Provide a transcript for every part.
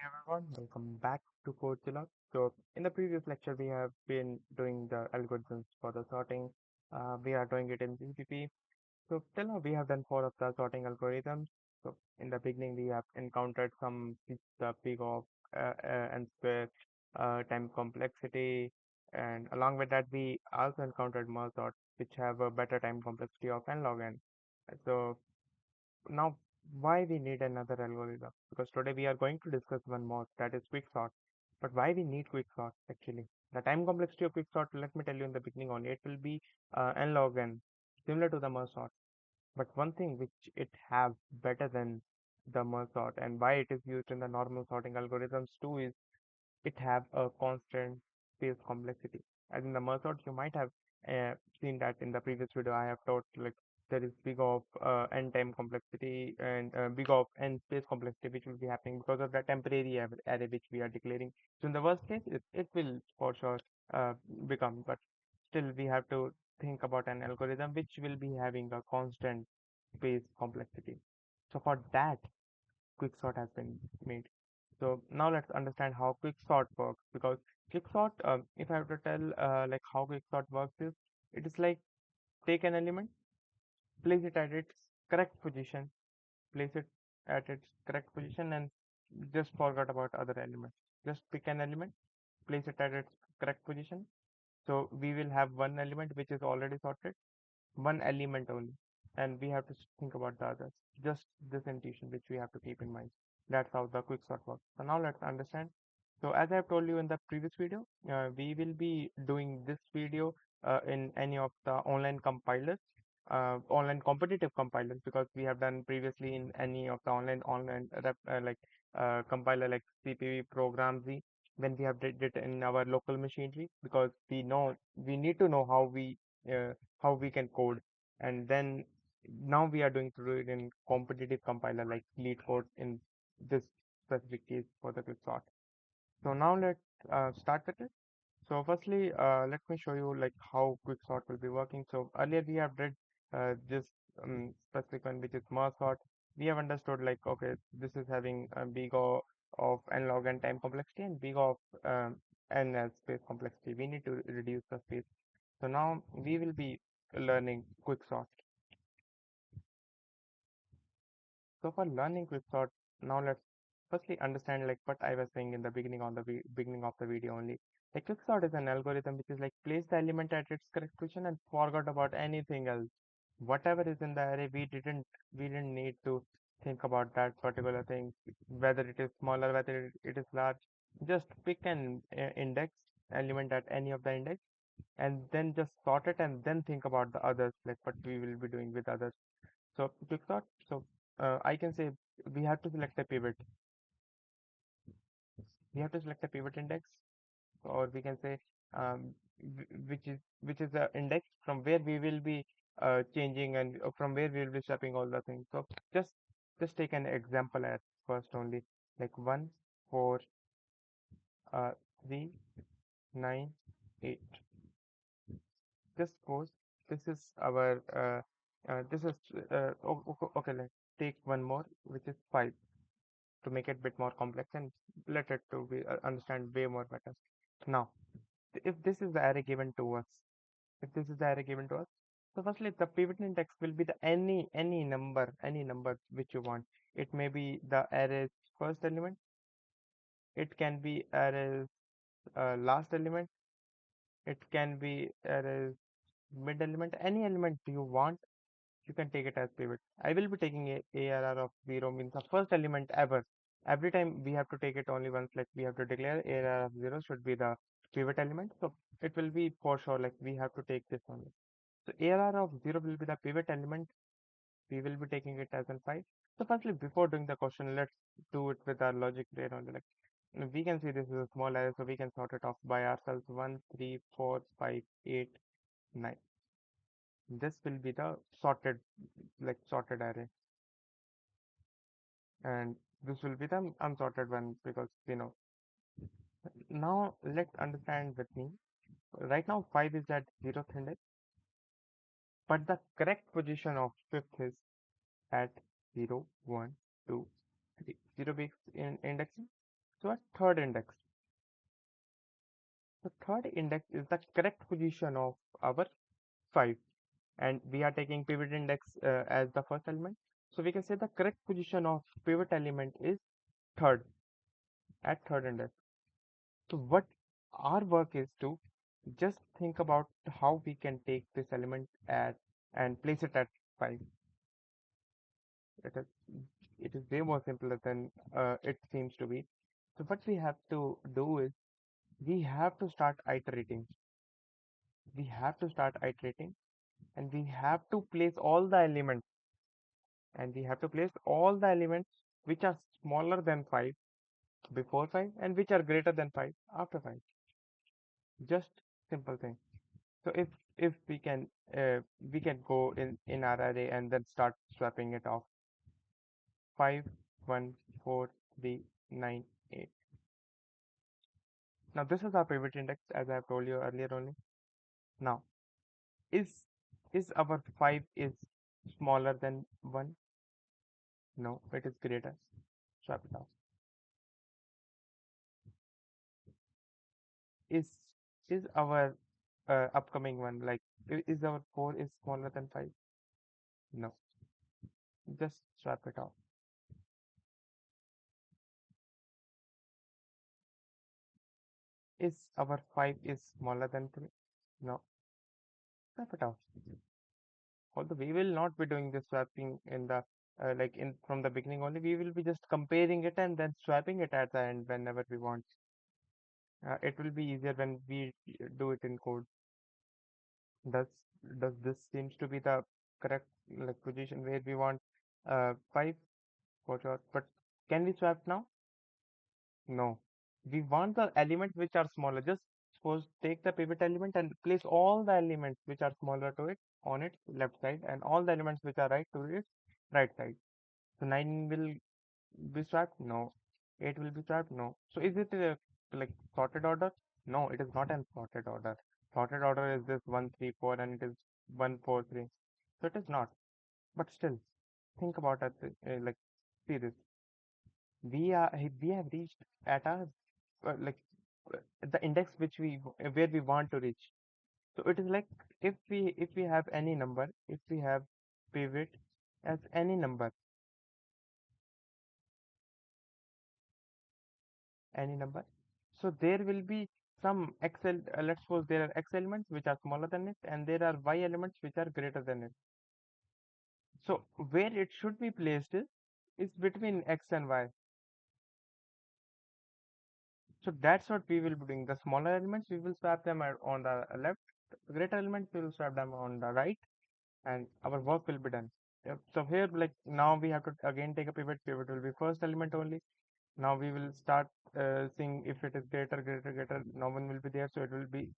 Everyone, welcome back to CodeZilla. So, in the previous lecture, we have been doing the algorithms for the sorting. We are doing it in CPP. So, till now, we have done four of the sorting algorithms. So, in the beginning, we have encountered the big of n square time complexity, and along with that, we also encountered merge sort, which have a better time complexity of n log n. So, now, why we need another algorithm? Because today we are going to discuss one more, that is quicksort. But why we need quicksort actually? The time complexity of quicksort, let me tell you in the beginning only, it will be n log n, similar to the merge sort. But one thing which it have better than the merge sort and why it is used in the normal sorting algorithms too is it have a constant space complexity. As in the merge sort, you might have uh, seen that in the previous video I have taught like there is big of n time complexity and big of n space complexity which will be happening because of the temporary array which we are declaring. So in the worst case, it will for sure uh, become, but still we have to think about an algorithm which will be having a constant space complexity. So for that, quicksort has been made. So now let's understand how quicksort works because quicksort, if I have to tell like how quicksort works is, it is like take an element, place it at its correct position, place it at its correct position and just forget about other elements. Just pick an element, place it at its correct position. So we will have one element which is already sorted, one element only, and we have to think about the others. Just this intuition which we have to keep in mind. That's how the quick sort works. So now let's understand. So as I have told you in the previous video, we will be doing this video in any of the online compilers, online competitive compilers, because we have done previously in any of the compiler like CPV Program Z when we have did it in our local machinery because we need to know how we can code, and then now we are doing to do it in competitive compiler like lead code in this specific case for the quick sort. So now let's start with it. So firstly, let me show you like how quicksort will be working. So earlier we have did this specific one which is merge sort. We have understood like okay, this is having a big O of n log n time complexity and big O of n as space complexity. We need to reduce the space. So now we will be learning quicksort. So for learning quicksort, now let's firstly understand like what I was saying in the beginning on the beginning of the video only. Like quicksort is an algorithm which is like place the element at its correct position and forgot about anything else. Whatever is in the array, we didn't need to think about that particular thing, whether it is smaller, whether it is large. Just pick an index element at any of the index and then just sort it and then think about the others, like what we will be doing with others. So quicksort, I can say we have to select a pivot. We have to select a pivot index, or we can say which is the index from where we will be changing and from where we will be swapping all the things. So just take an example at first only, like 1 4 3 9 8. Just suppose this is our this is okay. Let's take one more, which is 5, to make it a bit more complex and let it to be understand way more better. Now, if this is the array given to us, if this is the array given to us, so firstly the pivot index will be the any number which you want. It may be the array's first element, it can be array's last element, it can be array's mid element, any element you want. You can take it as pivot. I will be taking a ARR of 0 means the first element ever. Every time we have to take it only once, like we have to declare ARR of 0 should be the pivot element. So it will be for sure like we have to take this only. So ARR of 0 will be the pivot element. We will be taking it as in 5. So firstly, before doing the question, let's do it with our logic there only. Like we can see this is a small array, so we can sort it off by ourselves. 1 3 4 5 8 9. This will be the sorted array, and this will be the unsorted one because now let's understand with me. Right now 5 is at 0th index, but the correct position of 5th is at 0 1 2 3. 0 being in indexing, So a third index. The third index is the correct position of our 5, and we are taking pivot index as the first element. So we can say the correct position of pivot element is third, at third index. So what our work is to just think about how we can take this element at and place it at 5. It is it is way more simpler than it seems to be. So what we have to do is we have to start iterating. We have to start iterating, and we have to place all the elements, and we have to place all the elements which are smaller than 5 before 5 and which are greater than 5 after 5. Just simple thing. So if we can go in our array and then start swapping it off. 5 1 4 3 9 8. Now this is our pivot index, as I have told you earlier only. Now is is our 5 is smaller than 1? No, it is greater. Swap it off. Is is our upcoming one like is our 4 is smaller than 5? No, just swap it off. Is our 5 is smaller than 3? No, swap it off. Although we will not be doing the swapping in the like in from the beginning only, we will be just comparing it and then swapping it at the end whenever we want. It will be easier when we do it in code. Does does this seems to be the correct like position where we want 5 for sure? But can we swap now? No. We want the elements which are smaller. Just suppose take the pivot element and place all the elements which are smaller to it on its left side and all the elements which are right to its right side. So 9 will be swapped? No. 8 will be swapped? No. So is it like sorted order? No, it is not an sorted order. Sorted order is this 1 3 4 and it is 1 4 3. So it is not. But still, think about it. Like see this. We have reached at our like the index which where we want to reach. So it is like if we have any number, if we have pivot as any number, any number. So there will be some let's suppose there are x elements which are smaller than it, and there are y elements which are greater than it. So where it should be placed is between x and y. So that's what we will be doing. The smaller elements we will swap them on the left, greater elements we will swap them on the right, and our work will be done. Yep. So here like now we have to again take a pivot. Pivot will be first element only. Now we will start seeing if it is greater, no one will be there, so it will be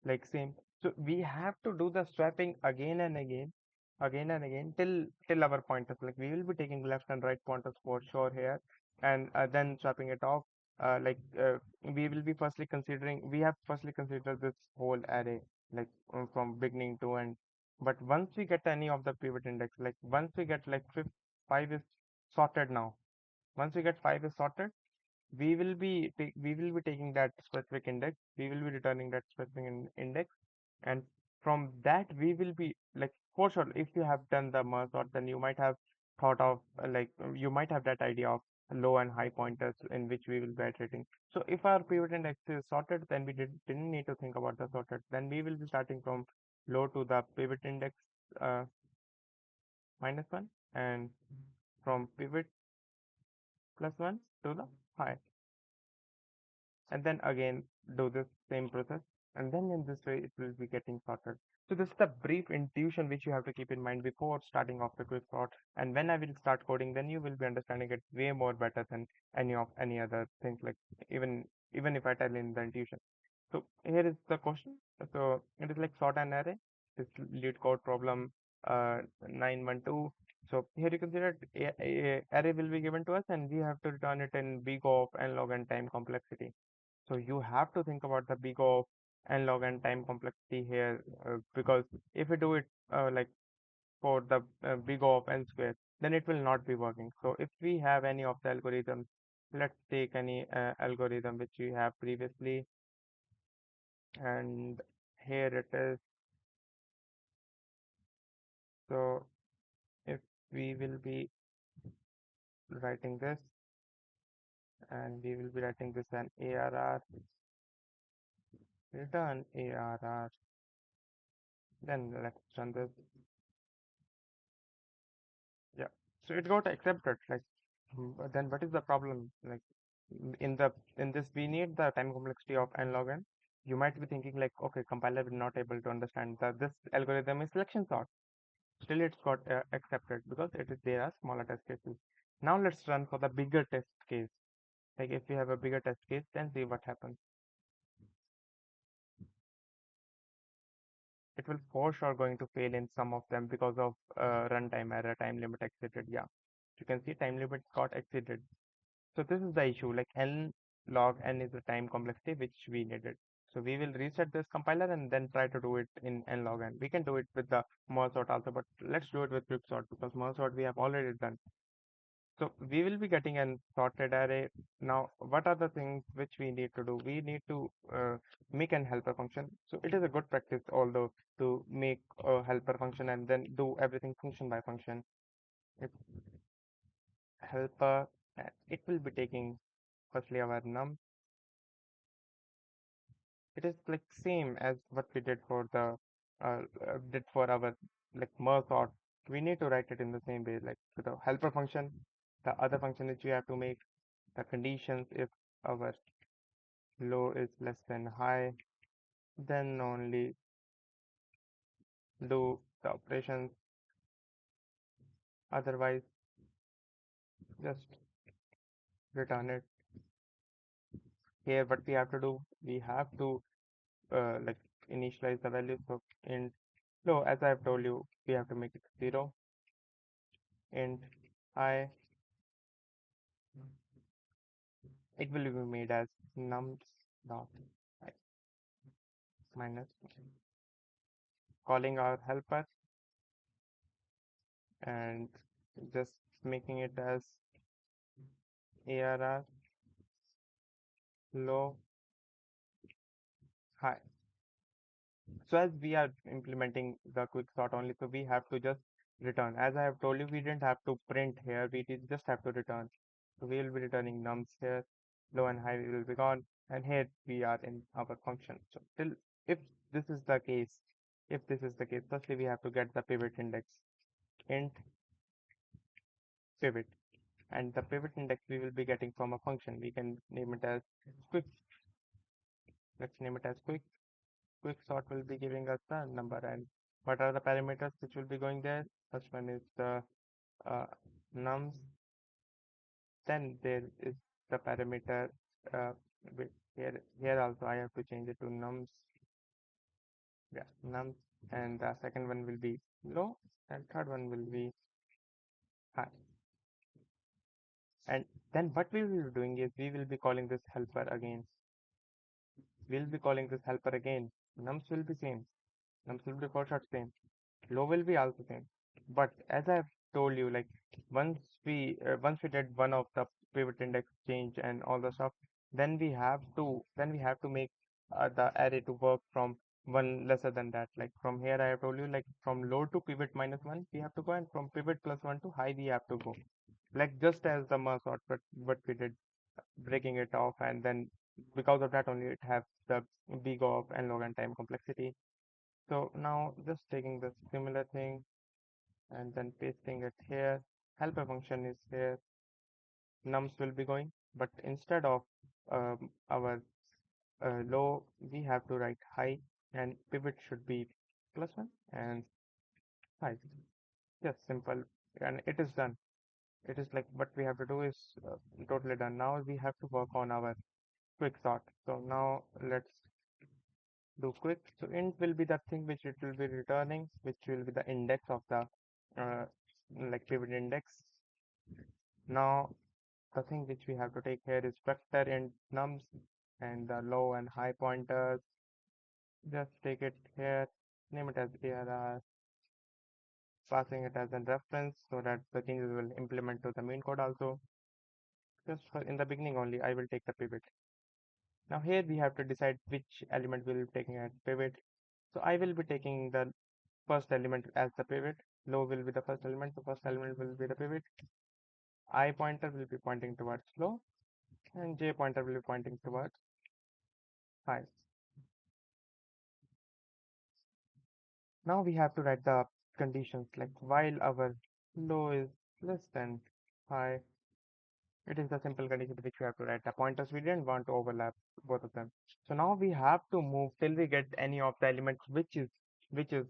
like same. So we have to do the swapping again and again till our pointers. Like we will be taking left and right pointers for sure here, and then swapping it off. We will be we have firstly considered this whole array like from beginning to end. But once we get any of the pivot index, like once we get like 5 is sorted now. Once we get 5 is sorted, we will be taking that specific index. We will be returning that specific index, and from that we will be like for sure. If you have done the merge sort, then you might have thought of you might have that idea of low and high pointers in which we will be iterating. So if our pivot index is sorted, then we didn't need to think about the sorted. Then we will be starting from low to the pivot index uh, -1, and from pivot +1 to the high, and then again do this same process, and then in this way it will be getting sorted. So this is the brief intuition which you have to keep in mind before starting off the quick sort, and when I will start coding, then you will be understanding it way more better than any other things, like even if I tell in the intuition. So here is the question. So it is like sort an array. This lead code problem 912. So here you can see that a array will be given to us, and we have to return it in big of n log n time complexity. So you have to think about the big of n log n time complexity here, because if we do it like for the big of n square, then it will not be working. So if we have any of the algorithms Let's take any algorithm which we have previously, and here it is. So if we will be writing this, and we will be writing this an ARR, return ARR, then let's run this. Yeah, so it got accepted. Like, but then what is the problem? Like, in this we need the time complexity of n log n. You might be thinking like, okay, compiler will not able to understand that this algorithm is selection sort. Still, it's got accepted because there are smaller test cases. Now let's run for the bigger test case. Like if we have a bigger test case, then see what happens. It will for sure going to fail in some of them because of runtime error, time limit exceeded. Yeah, you can see time limit got exceeded. So this is the issue, like n log n is the time complexity which we needed. So we will reset this compiler and then try to do it in n log n. We can do it with the merge sort also, but let's do it with quick sort because merge sort we have already done. So we will be getting an sorted array. Now, what are the things which we need to do? We need to make an helper function. So it is a good practice, although, to make a helper function and then do everything function by function. It's helper, it will be taking firstly our num. It is like same as what we did for the did for our like merge sort. We need to write it in the same way, like with the helper function, the other function which we have to make, the conditions if our low is less than high, then only do the operations. Otherwise, just return it. Here, what we have to do, we have to like initialize the value. So int low, as I have told you, we have to make it 0. Int high, it will be made as nums dot I minus calling our helper and just making it as ARR low high. So as we are implementing the quick sort only, so we have to just return. As I have told you, we didn't have to print here, just have to return. So we will be returning nums here, low and high will be gone, and here we are in our function. So till if this is the case, if this is the case, firstly we have to get the pivot index, int pivot, and the pivot index we will be getting from a function. We can name it as quick. Let's name it as quick. Quick sort will be giving us the number, and what are the parameters which will be going there? First one is the uh, nums, then there is the parameter here also I have to change it to nums, yeah, nums, and the second one will be low and third one will be high. And then what we will be doing is we will be calling this helper again. We'll be calling this helper again. Nums will be same, nums will be for sure same, low will be also same. But as I've told you, like once we did one of the pivot index change and all the stuff, then we have to make the array to work from one lesser than that. Like from here, I have told you, like from low to pivot minus one, we have to go, and from pivot plus one to high, we have to go. Like just as the merge sort, but what we did, breaking it off, and then because of that only it has the big of and log and time complexity. So now just taking the similar thing and then pasting it here. Helper function is here. Nums will be going, but instead of our low, we have to write high, and pivot should be plus one and high. Just simple, and it is done. It is like what we have to do is totally done. Now we have to work on our quick sort. So now let's do quick. So int will be the thing which it will be returning, which will be the index of the uh, like pivot index. Now the thing which we have to take here is vector int nums and the low and high pointers. Just take it here, name it as ARR, passing it as a reference so that the changes will implement to the main code also. Just for in the beginning only, I will take the pivot. Now here we have to decide which element we will be taking as pivot. So I will be taking the first element as the pivot. Low will be the first element. The first element will be the pivot. I pointer will be pointing towards low, and J pointer will be pointing towards high. Now we have to write the conditions like while our low is less than high. It is the simple condition which we have to write. The pointers we didn't want to overlap both of them. So now we have to move till we get any of the elements which is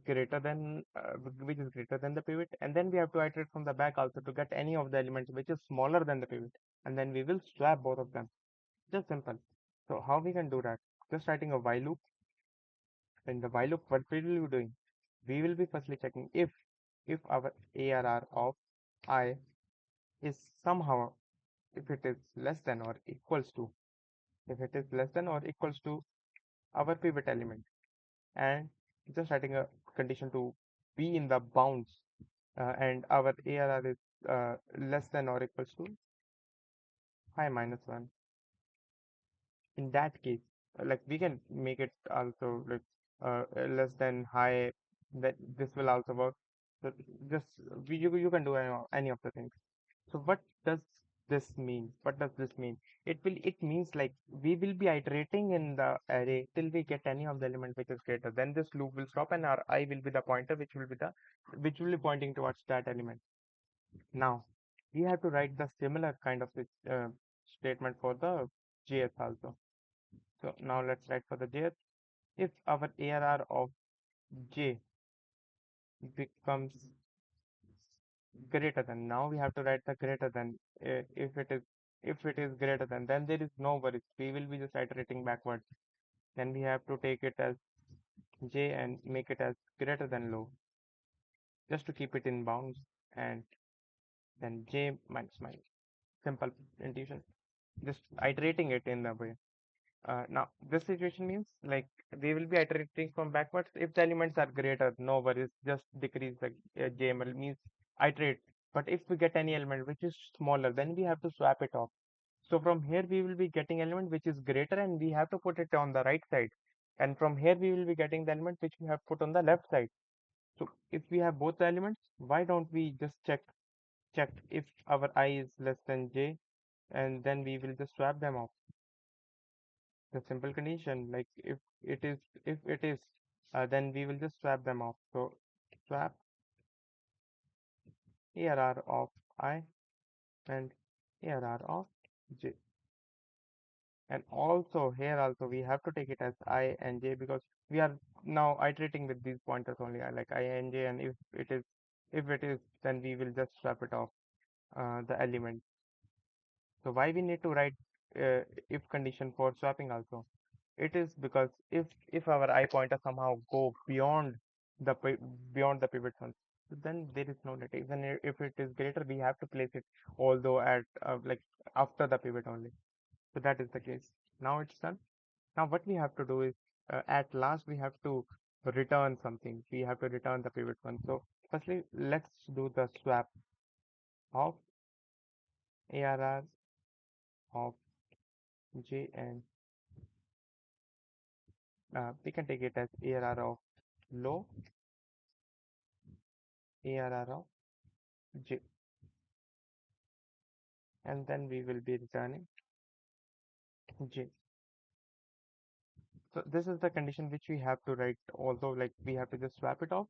greater than the pivot, and then we have to iterate from the back also to get any of the elements which is smaller than the pivot, and then we will swap both of them. Just simple. So how we can do that? Just writing a while loop. In the while loop, what we will be doing? We will be firstly checking if our ARR of I is somehow if it is less than or equals to if it is less than or equals to our pivot element, and just writing a condition to be in the bounds, and our ARR is less than or equals to high minus 1. In that case, like we can make it also like less than high, that this will also work. So just you can do any of the things. So what does this mean? What does this mean? It means like we will be iterating in the array till we get any of the element which is greater. Then this loop will stop and our I will be the pointer which will be pointing towards that element. Now we have to write the similar kind of statement for the JS also. So now let's write for the JS. If our ARR of J becomes greater than, now we have to write the greater than. If it is greater than, then there is no worries. We will be just iterating backwards. Then we have to take it as J and make it as greater than low, just to keep it in bounds, and then J minus minus. Simple intuition. Just iterating it in the way. Now, this situation means like we will be iterating from backwards. If the elements are greater, no worries, just decrease the JML means iterate. But if we get any element which is smaller, then we have to swap it off. So from here we will be getting element which is greater and we have to put it on the right side. And from here we will be getting the element which we have put on the left side. So if we have both the elements, why don't we just check if our I is less than J, and then we will just swap them off. The simple condition like if it is then we will just swap them off. So swap ARR of I and ARR of J, and also here also we have to take it as I and J because we are now iterating with these pointers only, like I and J, and if it is then we will just swap it off the element. So why we need to write if condition for swapping also? It is because if our I pointer somehow go beyond the pivot one, then there is no need. Even if it is greater, we have to place it although at like after the pivot only. So that is the case. Now it's done. Now what we have to do is at last we have to return something. We have to return the pivot one. So firstly, let's do the swap of ARR of J, and we can take it as ARR of low, ARR of J, and then we will be returning J. So this is the condition which we have to write. Although like we have to just swap it off,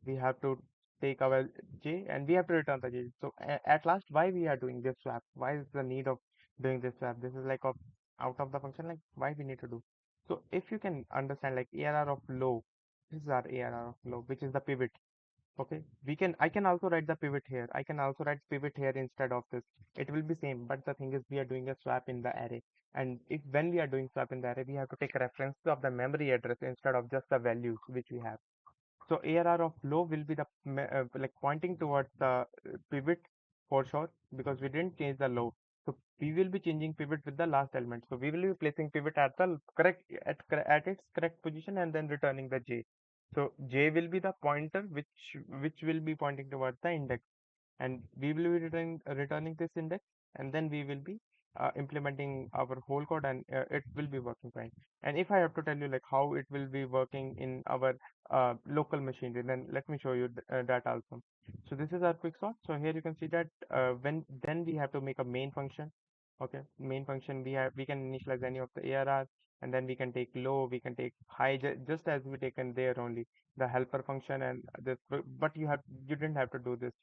we have to take our J and we have to return the J. So at last, why we are doing this swap? Why is the need of doing this swap? This is like out of the function. Like why we need to do? So if you can understand, like ARR of low, this is our ARR of low, which is the pivot. Okay, I can also write the pivot here. I can also write pivot here instead of this. It will be same, but the thing is we are doing a swap in the array. And if when we are doing swap in the array, we have to take a reference of the memory address instead of just the values which we have. So ARR of low will be the like pointing towards the pivot for sure, because we didn't change the low. So we will be changing pivot with the last element. So we will be placing pivot at the at its correct position and then returning the J. So J will be the pointer which will be pointing towards the index, and we will be returning this index, and then we will be implementing our whole code, and it will be working fine. And if I have to tell you like how it will be working in our local machinery, then let me show you that also. So this is our quick sort. So here you can see that when then we have to make a main function. Okay, main function, we can initialize any of the ARR, and then we can take low, we can take high, just as we taken there only the helper function and this. But you didn't have to do this.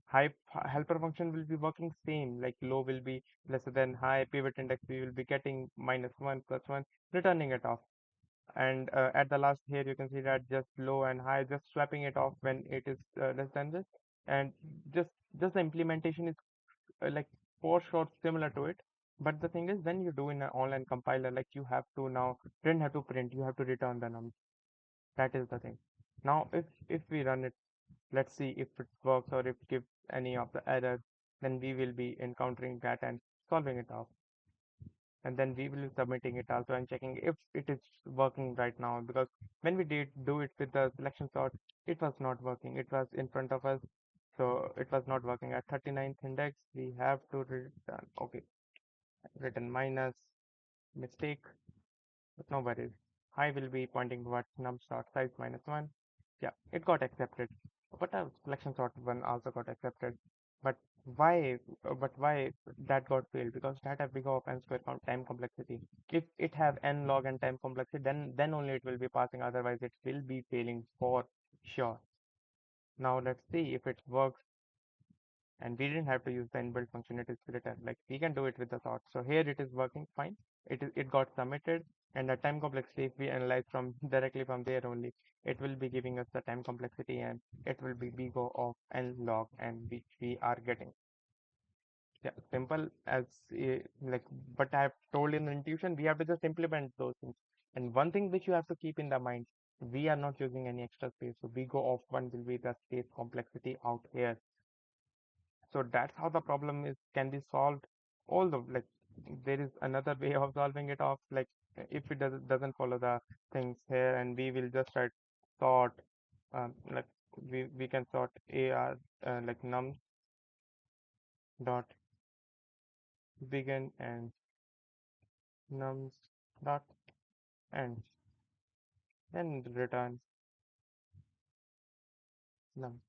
Helper function will be working same, like low will be lesser than high, pivot index we will be getting -1 +1, returning it off. And at the last here you can see that just low and high, just swapping it off when it is less than this. And just just the implementation is like for sure similar to it. But the thing is, when you do in an online compiler, like you have to now didn't have to print, you have to return the nums. That is the thing. Now if we run it, let's see if it works or if it gives any of the errors, then we will be encountering that and solving it out. And then we will be submitting it also and checking if it is working right now, because when we did do it with the selection sort, it was not working. It was in front of us, so it was not working. At 39th index we have to return, okay, written minus mistake, but no worries. I will be pointing towards num sort size -1. Yeah, it got accepted. But selection sort one also got accepted. But why? But why that got failed? Because that have big of n square time complexity. If it have n log and time complexity, then only it will be passing. Otherwise, it will be failing for sure. Now let's see if it works, and we didn't have to use the inbuilt function. It is written like we can do it with the sort. So here it is working fine. It got submitted, and the time complexity, if we analyze from directly from there only, it will be giving us the time complexity, and it will be big O of n log, and which we are getting. Yeah, simple as like, but I have told in the intuition we have to just implement those things. And one thing which you have to keep in the mind, we are not using any extra space, so big O of one will be the space complexity out here. So that's how the problem is can be solved. Although like there is another way of solving it off, like if it doesn't follow the things here, and we will just try sort, like we can sort AR, like nums dot begin and nums dot end, then return num.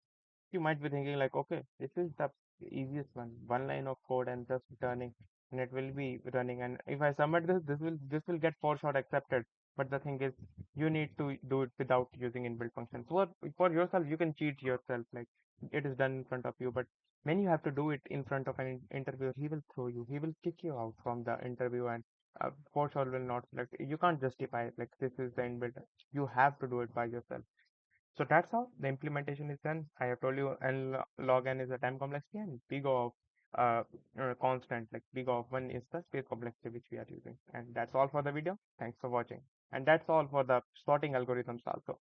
You might be thinking like, okay, this is the easiest one line of code and just returning, and it will be running. And if I submit this, this will get for sure accepted. But the thing is, you need to do it without using inbuilt functions. For yourself, you can cheat yourself, like it is done in front of you. But when you have to do it in front of an interviewer, he will throw you, he will kick you out from the interview, and for sure will not select. You can't justify it like this is the inbuilt. You have to do it by yourself. So that's how the implementation is done. I have told you n log n is the time complexity, and big O of constant, like big O of 1 is the space complexity which we are using. And that's all for the video. Thanks for watching. And that's all for the sorting algorithms also.